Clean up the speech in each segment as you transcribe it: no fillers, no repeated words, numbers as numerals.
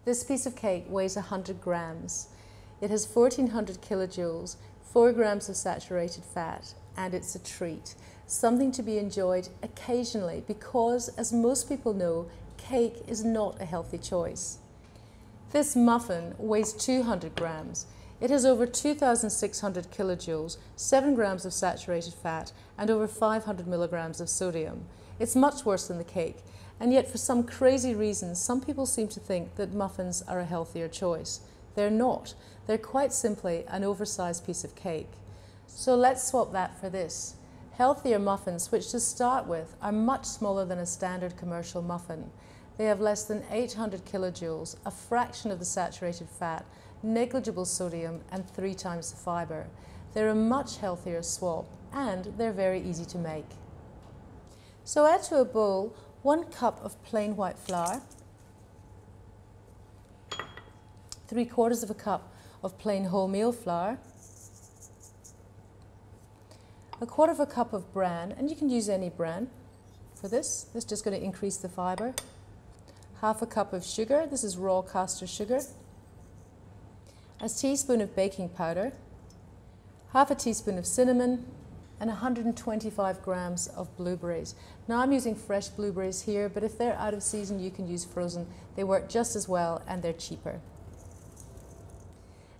This piece of cake weighs 100 grams. It has 1400 kilojoules, 4 grams of saturated fat, and it's a treat. Something to be enjoyed occasionally because, as most people know, cake is not a healthy choice. This muffin weighs 200 grams. It has over 2,600 kilojoules, 7 grams of saturated fat, and over 500 milligrams of sodium. It's much worse than the cake, and yet for some crazy reason, some people seem to think that muffins are a healthier choice. They're not. They're quite simply an oversized piece of cake. So let's swap that for this. Healthier muffins, which to start with are much smaller than a standard commercial muffin. They have less than 800 kilojoules, a fraction of the saturated fat, negligible sodium, and 3 times the fiber. They're a much healthier swap, and they're very easy to make. So add to a bowl 1 cup of plain white flour, 3/4 of a cup of plain wholemeal flour, 1/4 of a cup of bran, and you can use any bran for this. This is just going to increase the fiber. 1/2 cup of sugar, this is raw caster sugar, a teaspoon of baking powder, 1/2 teaspoon of cinnamon, and 125 grams of blueberries. Now I'm using fresh blueberries here, but if they're out of season you can use frozen. They work just as well and they're cheaper.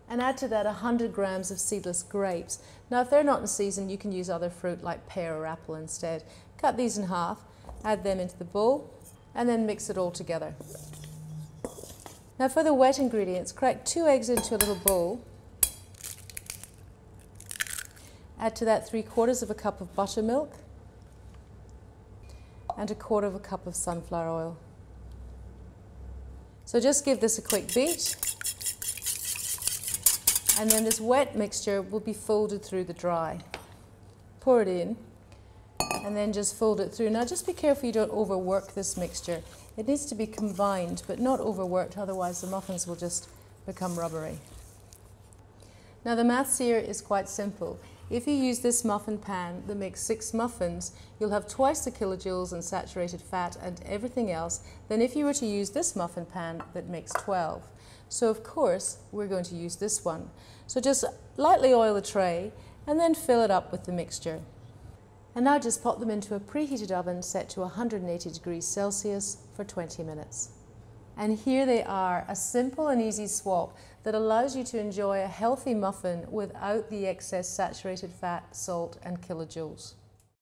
And add to that 100 grams of seedless grapes. Now if they're not in season you can use other fruit like pear or apple instead. Cut these in half, add them into the bowl, and then mix it all together. Now for the wet ingredients, crack 2 eggs into a little bowl. Add to that 3/4 of a cup of buttermilk and 1/4 of a cup of sunflower oil. So just give this a quick beat, and then this wet mixture will be folded through the dry. Pour it in and then just fold it through. Now just be careful you don't overwork this mixture. It needs to be combined but not overworked, otherwise the muffins will just become rubbery. Now the maths here is quite simple. If you use this muffin pan that makes 6 muffins, you'll have twice the kilojoules and saturated fat and everything else than if you were to use this muffin pan that makes 12. So of course we're going to use this one. So just lightly oil the tray and then fill it up with the mixture. And now just pop them into a preheated oven set to 180 degrees Celsius for 20 minutes. And here they are, a simple and easy swap that allows you to enjoy a healthy muffin without the excess saturated fat, salt and kilojoules.